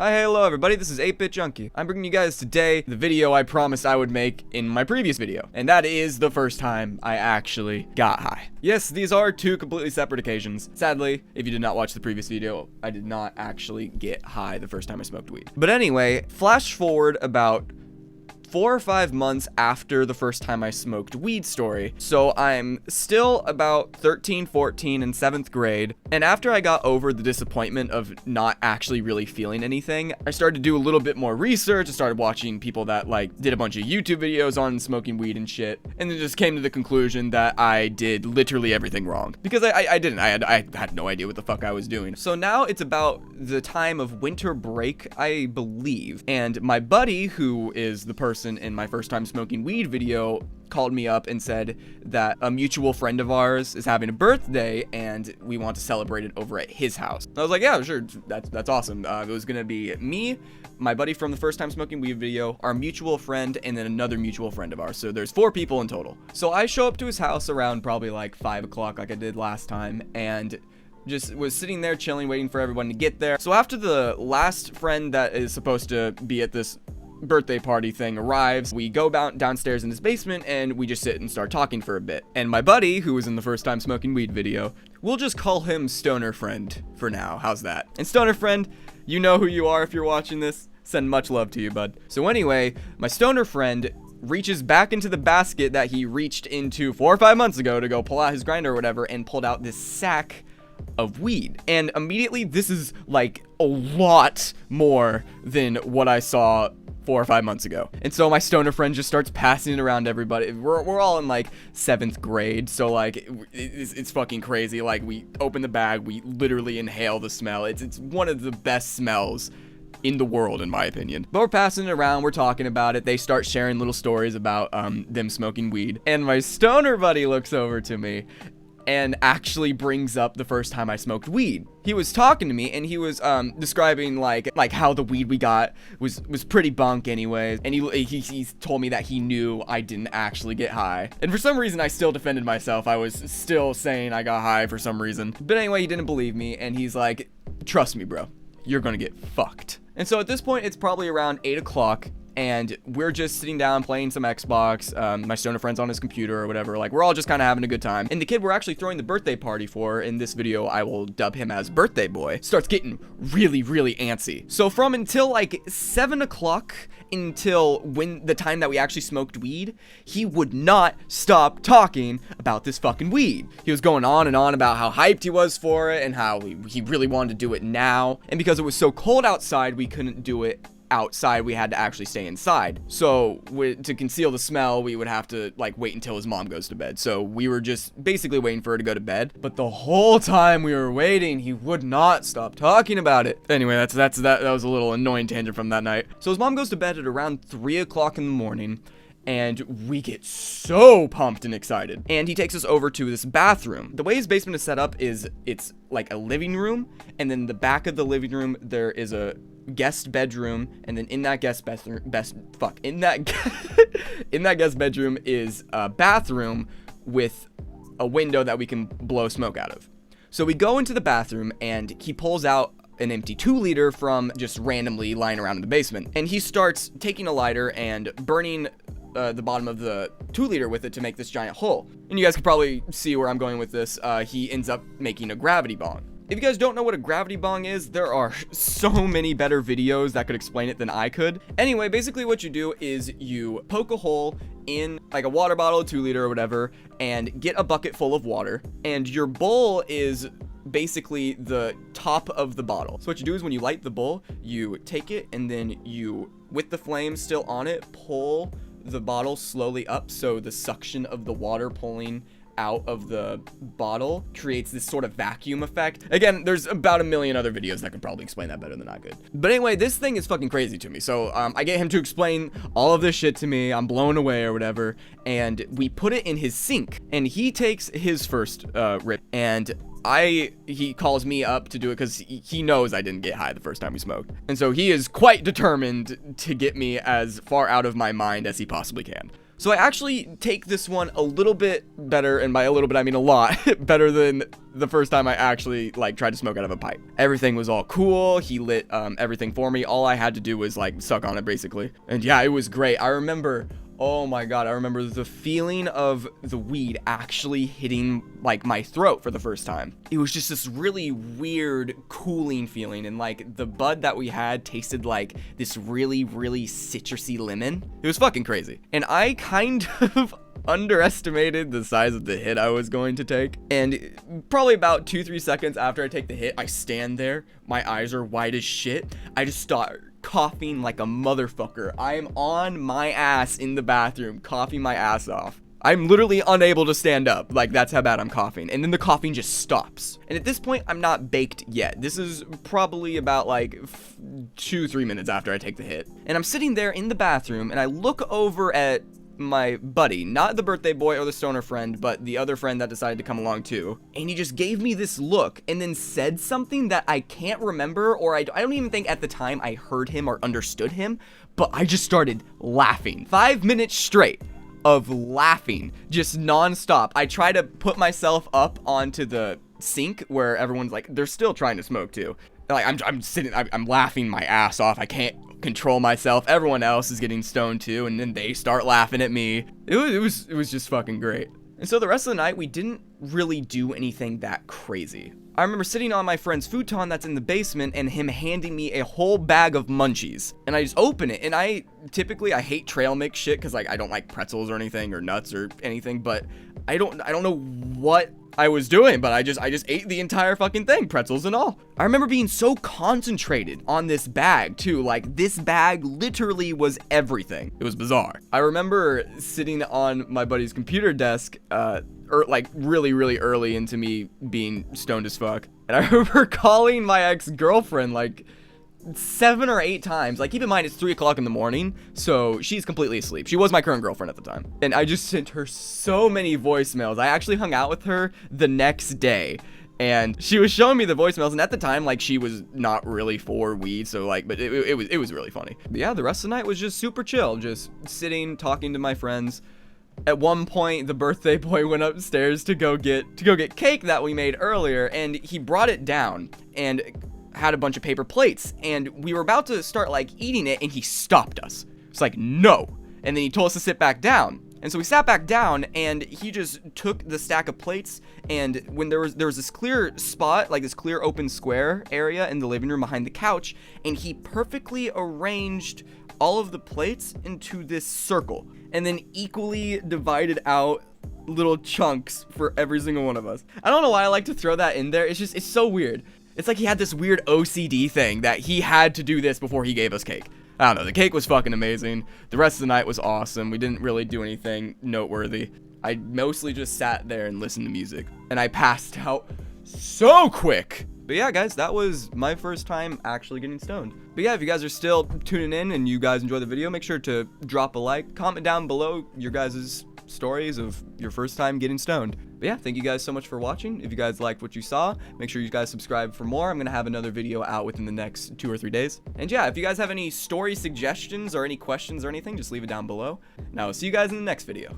Hi, hello everybody, this is 8-Bit Junkie. I'm bringing you guys today the video I promised I would make in my previous video, and that is the first time I actually got high. Yes, these are two completely separate occasions. Sadly, if you did not watch the previous video, I did not actually get high the first time I smoked weed. But anyway, flash forward about 4 or 5 months after the first time I smoked weed story. So I'm still about 13, 14 in 7th grade. And after I got over the disappointment of not actually really feeling anything, I started to do a little bit more research. I started watching people that did a bunch of YouTube videos on smoking weed and shit. And then just came to the conclusion that I did literally everything wrong. Because I didn't. I had no idea what the fuck I was doing. So now it's about the time of winter break, I believe. And my buddy, who is the person in my first time smoking weed video, called me up and said that a mutual friend of ours is having a birthday and we want to celebrate it over at his house. I was like, yeah, sure, that's awesome. It was gonna be me, my buddy from the first time smoking weed video, our mutual friend, and then another mutual friend of ours. So there's 4 people in total. So I show up to his house around probably like 5 o'clock like I did last time, and just was sitting there chilling, waiting for everyone to get there. So after the last friend that is supposed to be at this birthday party thing arrives, we go downstairs in his basement and we just sit and start talking for a bit. And my buddy, who was in the first time smoking weed video, we'll just call him Stoner Friend for now. How's that? And Stoner Friend, you know who you are if you're watching this. Send much love to you, bud. So anyway, my Stoner Friend reaches back into the basket that he reached into 4 or 5 months ago to go pull out his grinder or whatever, and pulled out this sack of weed. And immediately, this is like a lot more than what I saw 4 or 5 months ago. And so my stoner friend just starts passing it around everybody. We're all in like 7th grade, so like it's fucking crazy. Like, we open the bag, we literally inhale the smell. It's one of the best smells in the world, in my opinion. But we're passing it around, we're talking about it. They start sharing little stories about them smoking weed, and my stoner buddy looks over to me and actually brings up the first time I smoked weed. He was talking to me and he was describing like how the weed we got was pretty bunk anyways, and he told me that he knew I didn't actually get high. And for some reason I still defended myself. I was still saying I got high for some reason. But anyway, he didn't believe me and he's like, "Trust me, bro, you're gonna get fucked." And so at this point it's probably around 8 o'clock. And we're just sitting down playing some Xbox. My stoner friend's on his computer or whatever. Like, we're all just kind of having a good time. And the kid we're actually throwing the birthday party for, in this video I will dub him as Birthday Boy, starts getting really, really antsy. So from until like 7 o'clock until the time that we actually smoked weed, he would not stop talking about this fucking weed. He was going on and on about how hyped he was for it and how he really wanted to do it now. And because it was so cold outside, we couldn't do it outside, we had to actually stay inside. So to conceal the smell, we would have to like wait until his mom goes to bed. So we were just basically waiting for her to go to bed. But the whole time we were waiting, he would not stop talking about it. Anyway, that was a little annoying tangent from that night. So his mom goes to bed at around 3 o'clock in the morning, and we get so pumped and excited. And he takes us over to this bathroom. The way his basement is set up is it's like a living room, and then the back of the living room there is a guest bedroom, and then in that guest bedroom is a bathroom with a window that we can blow smoke out of. So we go into the bathroom and he pulls out an empty 2-liter from just randomly lying around in the basement, and he starts taking a lighter and burning the bottom of the 2-liter with it to make this giant hole. And you guys can probably see where I'm going with this. He ends up making a gravity bong. If you guys don't know what a gravity bong is, there are so many better videos that could explain it than I could. Anyway, basically what you do is you poke a hole in like a water bottle, 2-liter or whatever, and get a bucket full of water, and your bowl is basically the top of the bottle. So what you do is when you light the bowl, you take it and then you, with the flame still on it, pull the bottle slowly up, so the suction of the water pulling out of the bottle creates this sort of vacuum effect. Again, there's about a million other videos that could probably explain that better than I could. But anyway, this thing is fucking crazy to me. So I get him to explain all of this shit to me. I'm blown away or whatever. And we put it in his sink. And he takes his first rip. And he calls me up to do it because he knows I didn't get high the first time we smoked. And so he is quite determined to get me as far out of my mind as he possibly can. So I actually take this one a little bit better, and by a little bit I mean a lot better than the first time I actually like tried to smoke out of a pipe. Everything was all cool. He lit everything for me. All I had to do was like suck on it basically. And yeah, it was great. I remember, oh my god, I remember the feeling of the weed actually hitting like my throat for the first time. It was just this really weird cooling feeling, and like the bud that we had tasted like this really, really citrusy lemon. It was fucking crazy. And I kind of underestimated the size of the hit I was going to take, and probably about 2-3 seconds after I take the hit, I stand there, my eyes are wide as shit, I just start coughing like a motherfucker. I'm on my ass in the bathroom, coughing my ass off. I'm literally unable to stand up. Like, that's how bad I'm coughing. And then the coughing just stops. And at this point, I'm not baked yet. This is probably about like 2-3 minutes after I take the hit. And I'm sitting there in the bathroom, and I look over at my buddy, not the birthday boy or the stoner friend, but the other friend that decided to come along too. And he just gave me this look and then said something that I can't remember, or I don't even think at the time I heard him or understood him, but I just started laughing. 5 minutes straight of laughing, just nonstop. I try to put myself up onto the sink where everyone's like, they're still trying to smoke too. Like, I'm sitting, I'm laughing my ass off. I can't control myself. Everyone else is getting stoned too, and then they start laughing at me. It was just fucking great. And so the rest of the night, we didn't really do anything that crazy. I remember sitting on my friend's futon that's in the basement and him handing me a whole bag of munchies. And I just open it, and I hate trail mix shit because like I don't like pretzels or anything or nuts or anything, but I don't know what I was doing, but I just ate the entire fucking thing, pretzels and all. I remember being so concentrated on this bag too, like this bag literally was everything. It was bizarre. I remember sitting on my buddy's computer desk, like really early into me being stoned as fuck, and I remember calling my ex-girlfriend like 7 or 8 times. Like, keep in mind it's 3 o'clock in the morning, so she's completely asleep. She was my current girlfriend at the time, and I just sent her so many voicemails. I actually hung out with her the next day, and she was showing me the voicemails, and at the time, like, she was not really for weed, so like, but it was really funny. But yeah, the rest of the night was just super chill, just sitting, talking to my friends. At one point, the birthday boy went upstairs to go get cake that we made earlier, and he brought it down and had a bunch of paper plates, and we were about to start like eating it, and he stopped us. It's like, no. And then he told us to sit back down. And so we sat back down, and he just took the stack of plates, and when there was this clear spot, like this clear open square area in the living room behind the couch, and he perfectly arranged all of the plates into this circle, and then equally divided out little chunks for every single one of us. I don't know why I like to throw that in there. It's so weird. It's like he had this weird OCD thing that he had to do this before he gave us cake. I don't know, the cake was fucking amazing. The rest of the night was awesome. We didn't really do anything noteworthy. I mostly just sat there and listened to music, and I passed out so quick. But yeah, guys, that was my first time actually getting stoned. But yeah, if you guys are still tuning in and you guys enjoy the video, make sure to drop a like, comment down below your guys' stories of your first time getting stoned. But yeah, thank you guys so much for watching. If you guys liked what you saw, make sure you guys subscribe for more. I'm gonna have another video out within the next 2 or 3 days. And yeah, if you guys have any story suggestions or any questions or anything, just leave it down below. And I will see you guys in the next video.